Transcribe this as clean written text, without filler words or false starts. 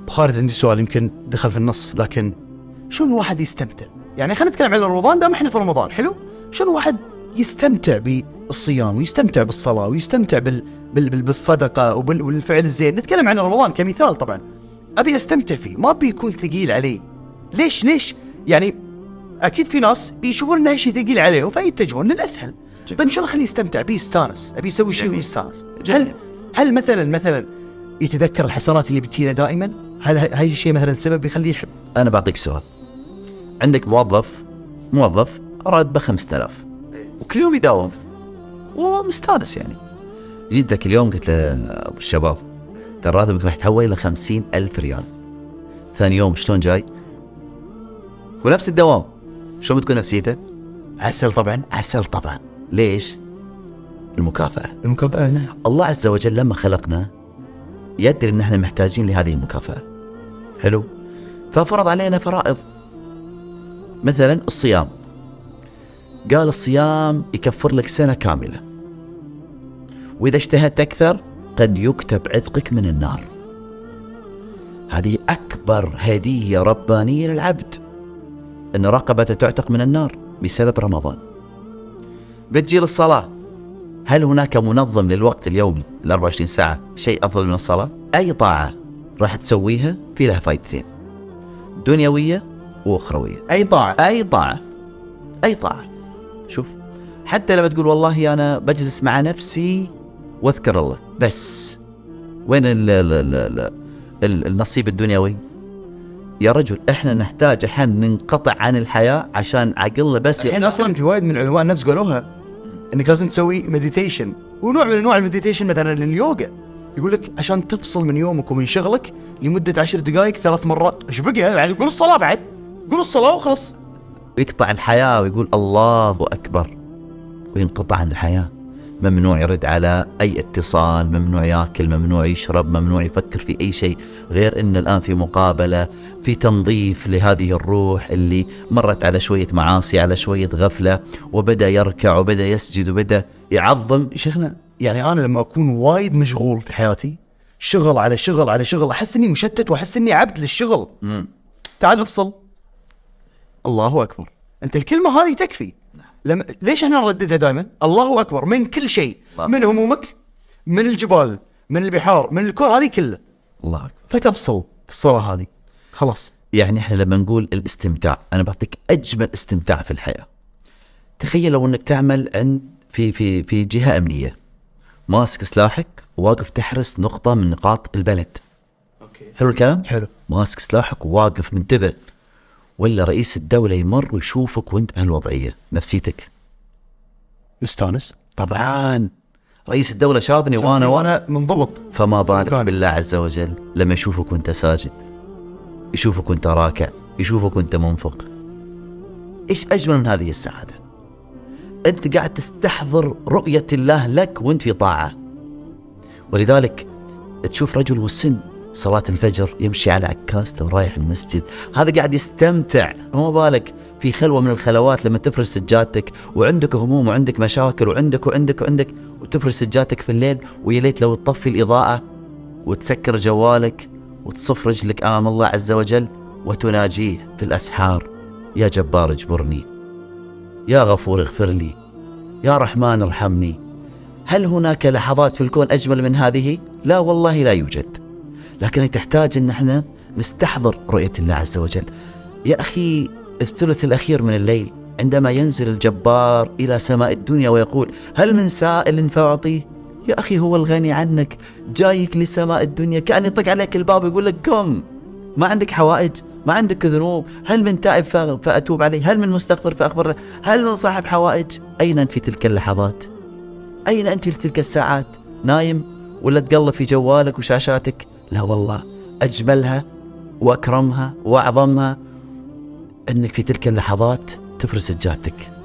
خالد عندي سؤال يمكن دخل في النص، لكن شلون الواحد يستمتع؟ يعني خلينا نتكلم عن رمضان، دام احنا في رمضان حلو، شلون الواحد يستمتع بالصيام ويستمتع بالصلاة ويستمتع بالصدقة والفعل الزين؟ نتكلم عن رمضان كمثال طبعا، أبي أستمتع فيه، ما أبي يكون ثقيل علي. ليش يعني أكيد في ناس بيشوفون إنه شيء ثقيل عليهم فيتجهون للأسهل. طيب شلون أخليه يستمتع بيه، يستانس، أبي يسوي شيء ويستانس؟ هل مثلا يتذكر الحسنات اللي بتجينا دائما؟ هل هاي الشيء مثلا سبب يخليه يحب؟ أنا بعطيك سؤال. عندك موظف راتبه 5000 وكل يوم يداوم ومستانس، يعني جيت ذاك اليوم قلت له أبو الشباب ترى راتبك راح يتحول إلى 50,000 ريال. ثاني يوم شلون جاي ونفس الدوام، شلون بتكون نفسيته؟ عسل طبعا. ليش؟ المكافأة. نعم. الله عز وجل لما خلقنا يدري ان احنا محتاجين لهذه المكافأة. حلو. ففرض علينا فرائض، مثلا الصيام، قال الصيام يكفر لك سنة كاملة، واذا اجتهدت اكثر قد يكتب عتقك من النار. هذه اكبر هدية ربانية للعبد، ان رقبته تعتق من النار بسبب رمضان. بتجي للصلاة، هل هناك منظم للوقت اليومي 24 ساعة شيء أفضل من الصلاة؟ أي طاعة راح تسويها في لها فايدتين، دنيوية وأخروية. أي طاعة. شوف، حتى لما تقول والله أنا بجلس مع نفسي واذكر الله بس، وين النصيب الدنيوي؟ يا رجل احنا نحتاج ننقطع عن الحياة عشان عقلنا بس. الحين أصلا في وايد من علماء النفس قالوها انك لازم تسوي مديتيشن، ونوع من انواع المديتيشن مثلا اليوغا، يقول لك عشان تفصل من يومك ومن شغلك لمده 10 دقائق 3 مرات. ايش بقى يعني؟ قول الصلاه، بعد قول الصلاه وخلص. يقطع الحياه ويقول الله اكبر وينقطع عن الحياه. ممنوع يرد على اي اتصال، ممنوع ياكل، ممنوع يشرب، ممنوع يفكر في اي شيء غير ان الان في مقابله، في تنظيف لهذه الروح اللي مرت على شويه معاصي، على شويه غفله، وبدا يركع وبدا يسجد وبدا يعظم. شيخنا يعني انا لما اكون وايد مشغول في حياتي، شغل على شغل، احس اني مشتت واحس اني عبد للشغل. تعال افصل. الله اكبر. انت الكلمه هذه تكفي. ليش احنا نرددها دائما؟ الله اكبر من كل شيء، من همومك، من الجبال، من البحار، من الكون، هذه كله الله اكبر. فتفصل في الصلاه هذه خلاص. يعني احنا لما نقول الاستمتاع، انا بعطيك اجمل استمتاع في الحياه. تخيل لو انك تعمل عند في جهه امنيه، ماسك سلاحك وواقف تحرس نقطه من نقاط البلد. اوكي. حلو الكلام؟ حلو. ماسك سلاحك وواقف منتبه، ولا رئيس الدولة يمر ويشوفك وانت بهالوضعية، نفسيتك مستانس طبعا. رئيس الدولة شافني وانا منضبط، فما بالك بالله عز وجل لما يشوفك وانت ساجد، يشوفك وانت راكع، يشوفك وانت منفق. ايش اجمل من هذه السعادة؟ انت قاعد تستحضر رؤية الله لك وانت في طاعة. ولذلك تشوف رجل والسن صلاة الفجر يمشي على عكاسته ورايح المسجد، هذا قاعد يستمتع. وما بالك في خلوة من الخلوات لما تفرش سجادتك وعندك هموم وعندك مشاكل وعندك وتفرش سجادتك في الليل، ويا ليت لو تطفي الإضاءة وتسكر جوالك وتصف رجلك أمام الله عز وجل وتناجيه في الأسحار: يا جبار اجبرني، يا غفور اغفر لي، يا رحمن ارحمني. هل هناك لحظات في الكون أجمل من هذه؟ لا والله لا يوجد. لكن تحتاج ان احنا نستحضر رؤية الله عز وجل. يا اخي الثلث الاخير من الليل عندما ينزل الجبار الى سماء الدنيا ويقول: هل من سائل فاعطيه؟ يا اخي هو الغني عنك جايك لسماء الدنيا، كأن يطق عليك الباب ويقول لك قم، ما عندك حوائج، ما عندك ذنوب، هل من تائب فأتوب عليه، هل من مستغفر فأخبره، هل من صاحب حوائج؟ أين أنت في تلك اللحظات؟ أين أنت في تلك الساعات؟ نايم ولا تقلب في جوالك وشاشاتك؟ لا والله، أجملها وأكرمها وأعظمها أنك في تلك اللحظات تفرس سجادتك